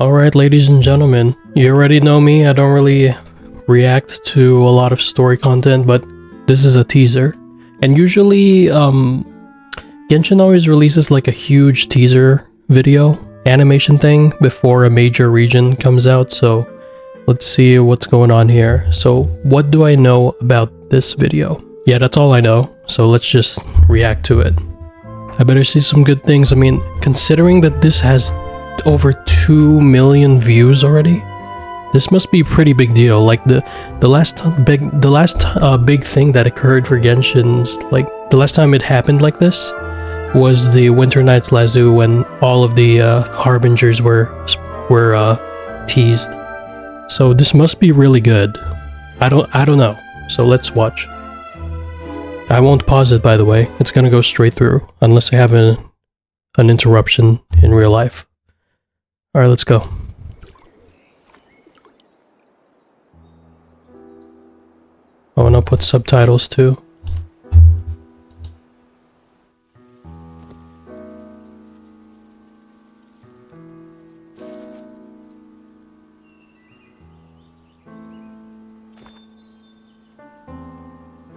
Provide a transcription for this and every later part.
Alright, ladies and gentlemen, you already know me. I don't really react to a lot of story content, but this is a teaser. And usually, Genshin always releases like a huge teaser video animation thing before a major region comes out, so let's see what's going on here. So, what do I know about this video? Yeah, that's all I know, so let's just react to it. I better see some good things. I mean, considering that this has over 2 million views already, this must be a pretty big deal. Like the last big thing that occurred for Genshin's, like the last time it happened like this was the Winter Nights Lazu, when all of the harbingers were teased. So this must be really good. I don't know. So let's watch. I won't pause it, by the way. It's gonna go straight through unless I have an interruption in real life. Alright, let's go. Oh, and I'll put subtitles too.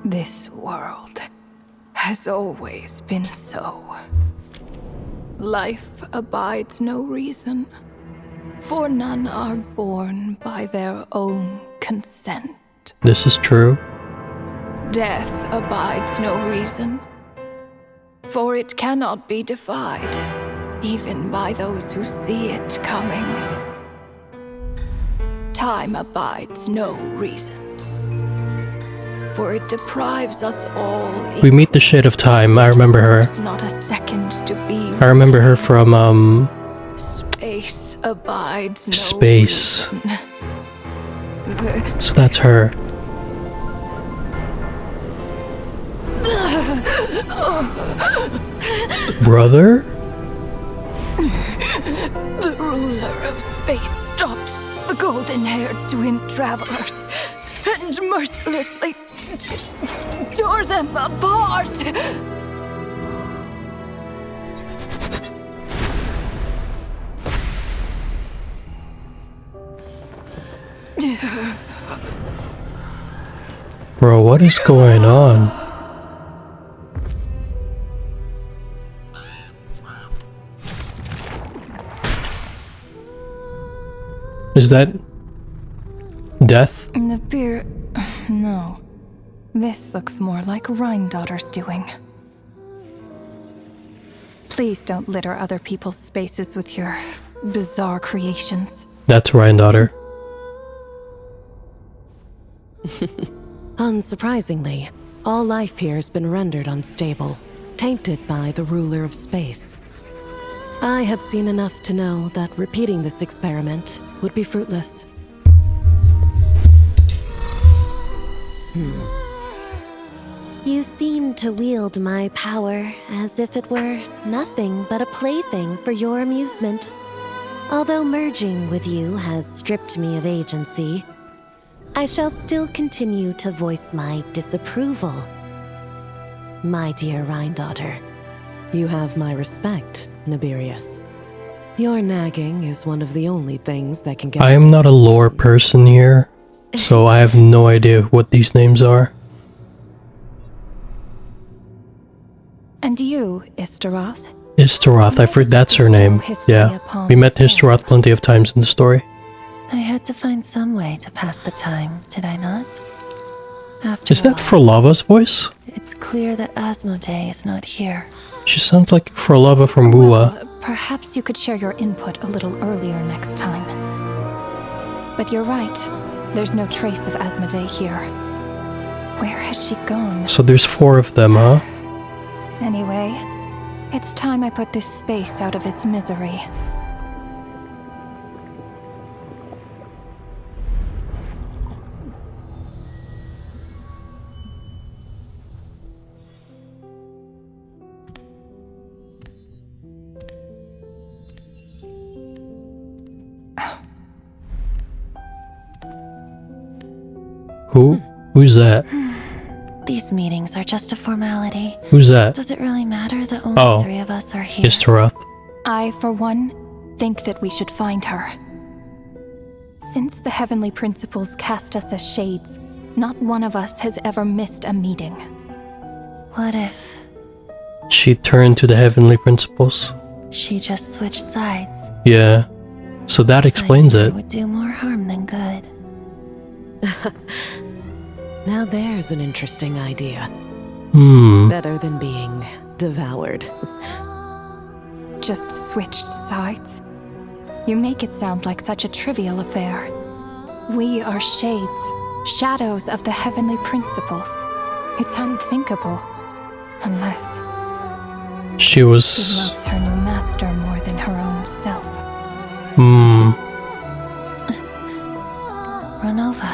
This world has always been so. Life abides no reason, for none are born by their own consent. This is true. Death abides no reason, for it cannot be defied, even by those who see it coming. Time abides no reason, for it deprives us all. We meet the Shade of Time. I remember her. Not a second to be. I remember her from Space abides no Space. reason. So that's her. Brother? The ruler of space stopped the golden-haired twin travelers and mercilessly tore them apart. Bro, what is going on? Is that death? The beer... No. This looks more like Rhine-daughter's doing. Please don't litter other people's spaces with your bizarre creations. That's Ryan daughter. Unsurprisingly, all life here has been rendered unstable, tainted by the ruler of space. I have seen enough to know that repeating this experiment would be fruitless. You seem to wield my power as if it were nothing but a plaything for your amusement. Although merging with you has stripped me of agency, I shall still continue to voice my disapproval. My dear Rhine-daughter. You have my respect, Nibirius. Your nagging is one of the only things that can get... I am not a lore person here, so I have no idea what these names are. And you, Istaroth? Istaroth, I forgot that's her name. Yeah, we met Istaroth plenty of times in the story. I had to find some way to pass the time, did I not? Is that Frolava's voice? It's clear that Asmoday is not here. She sounds like Frolava from Bua. Perhaps you could share your input a little earlier next time. But you're right. There's no trace of Asmoday here. Where has she gone? So there's 4 of them, huh? Anyway, it's time I put this space out of its misery. Who's that? These meetings are just a formality. Who's that? Does it really matter that only 3 of us are here? Istaroth. I, for one, think that we should find her. Since the heavenly principles cast us as shades, not one of us has ever missed a meeting. What if She turned to the heavenly principles. she just switched sides? Yeah. So that explains I fear it. would do more harm than good. Now there's an interesting idea. Hmm. Better than being devoured. Just switched sides? You make it sound like such a trivial affair. We are shades, shadows of the heavenly principles. It's unthinkable. Unless She she was... loves her new master more than her own self. Hmm. Renova,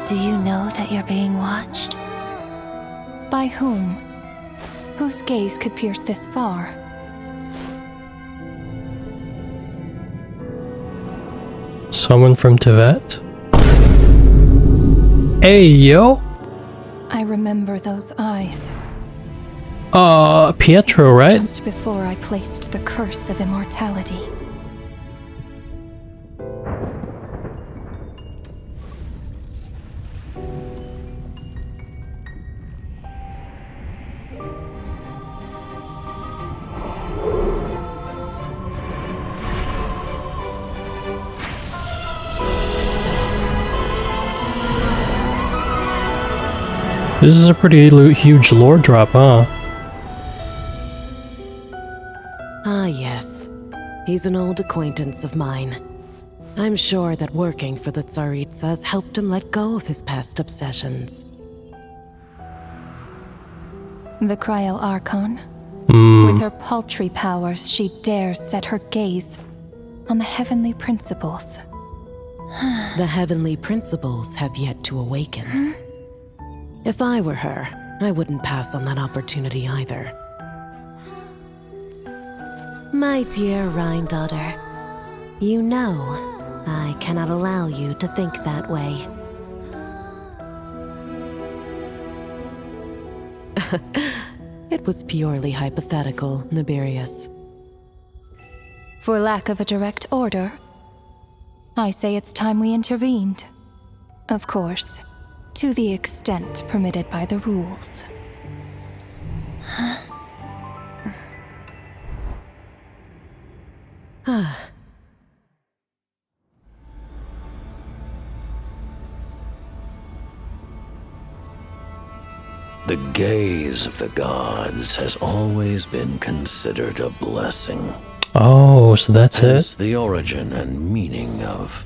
do you know that you're being watched? By whom? Whose gaze could pierce this far? Someone from Teyvat? Hey, yo! I remember those eyes. Pietro, right? Just before I placed the curse of immortality. This is a pretty huge lore drop, huh? Ah, yes. He's an old acquaintance of mine. I'm sure that working for the Tsaritsas helped him let go of his past obsessions. The Cryo Archon. Hmm. With her paltry powers, she dares set her gaze on the heavenly principles. The heavenly principles have yet to awaken. If I were her, I wouldn't pass on that opportunity either. My dear Rhine daughter, you know I cannot allow you to think that way. It was purely hypothetical, Nibirius. For lack of a direct order, I say it's time we intervened. Of course, to the extent permitted by the rules. The gaze of the gods has always been considered a blessing. Oh, so that's Hence it? the origin and meaning of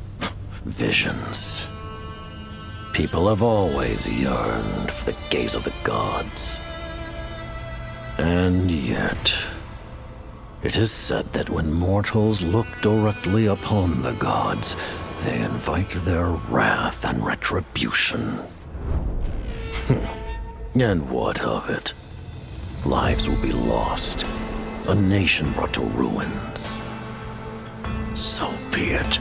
visions. People have always yearned for the gaze of the gods. And yet, it is said that when mortals look directly upon the gods, they invite their wrath and retribution. And what of it? Lives will be lost, a nation brought to ruins. So be it.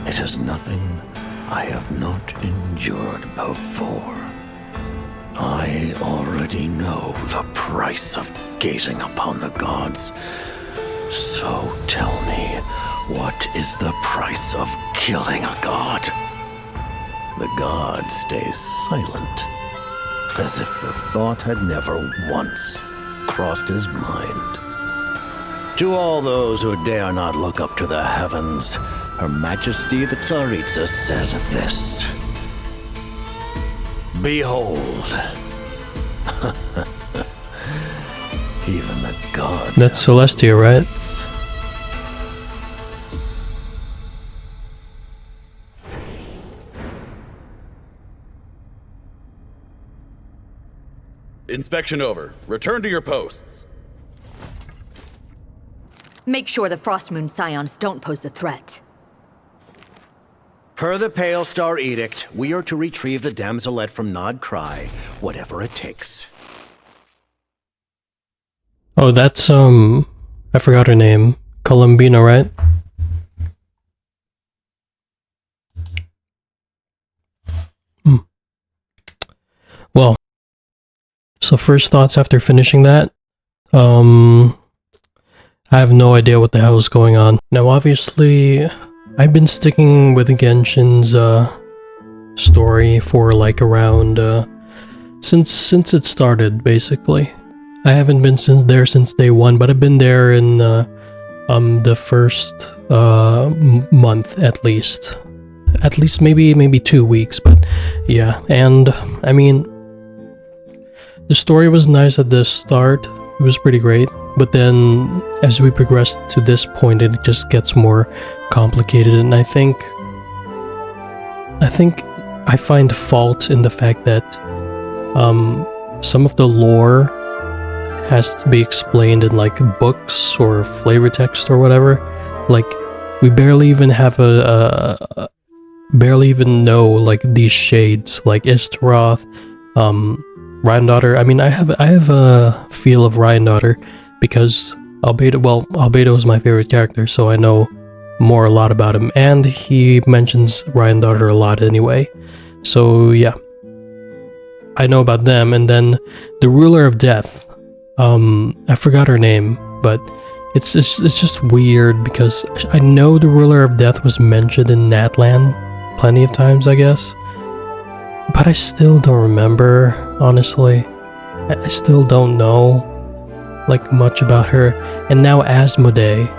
It is nothing I have not endured before. I already know the price of gazing upon the gods. So tell me, what is the price of killing a god? The god stays silent, as if the thought had never once crossed his mind. To all those who dare not look up to the heavens, Her Majesty the Tsaritsa says this. Behold. Even the gods. That's Celestia, right? Inspection over. Return to your posts. Make sure the Frostmoon Scions don't pose a threat. Per the Pale Star Edict, we are to retrieve the damselette from Nod Cry, whatever it takes. Oh, that's, I forgot her name. Columbina, right? Well, so first thoughts after finishing that, I have no idea what the hell is going on. Now, obviously, I've been sticking with Genshin's story for like around since it started, basically. I haven't been there since day one, but I've been there in the first month at least maybe 2 weeks, but yeah. And I mean, the story was nice at the start, it was pretty great, but then as we progress to this point, it just gets more complicated, and I think I find fault in the fact that some of the lore has to be explained in like books or flavor text or whatever. Like, we barely even have barely even know like these shades like Istaroth, Ryandaughtr. I mean, I have a feel of Ryandaughtr because Albedo is my favorite character, so I know a lot about him, and he mentions Ryandaughtr a lot anyway. So yeah, I know about them. And then the Ruler of Death, I forgot her name, but it's just weird because I know the Ruler of Death was mentioned in Natlan plenty of times, I guess, but I still don't remember, honestly. I still don't know like much about her. And now Asmoday,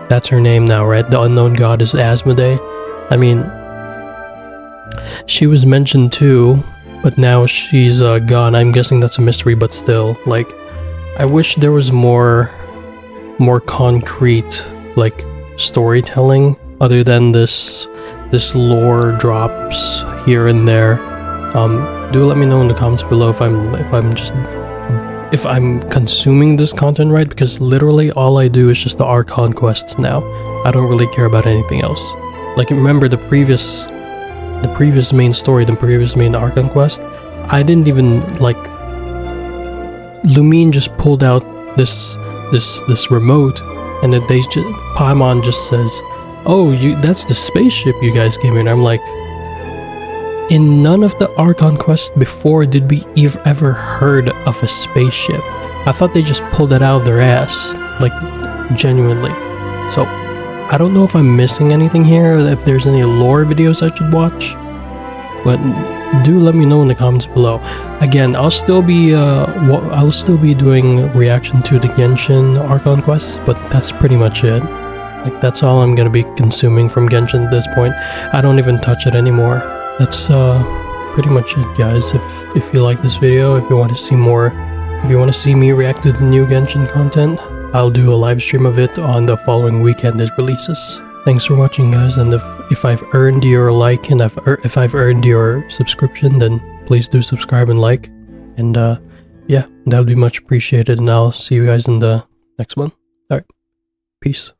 that's her name now, right? The unknown goddess Asmoday. I mean, she was mentioned too, but now she's gone. I'm guessing that's a mystery, but still, like, I wish there was more concrete like storytelling other than this lore drops here and there. Do let me know in the comments below if I'm consuming this content right, because literally all I do is just the Archon quests now. I don't really care about anything else. Like, remember the previous main story, the previous main Archon quest, I didn't even like. Lumine just pulled out this remote, and then Paimon just says, "Oh, that's the spaceship you guys came in." I'm like, in none of the Archon quests before did we ever heard of a spaceship. I thought they just pulled it out of their ass, like, genuinely. So I don't know if I'm missing anything here, if there's any lore videos I should watch, but do let me know in the comments below. Again, I'll still be doing reaction to the Genshin Archon quests, but that's pretty much it. Like, that's all I'm gonna be consuming from Genshin at this point. I don't even touch it anymore. That's pretty much it, guys. If you like this video, if you want to see more, if you want to see me react to the new Genshin content, I'll do a live stream of it on the following weekend it releases. Thanks for watching, guys, and if I've earned your like and if I've earned your subscription, then please do subscribe and like, and yeah, that would be much appreciated, and I'll see you guys in the next one. Alright, peace.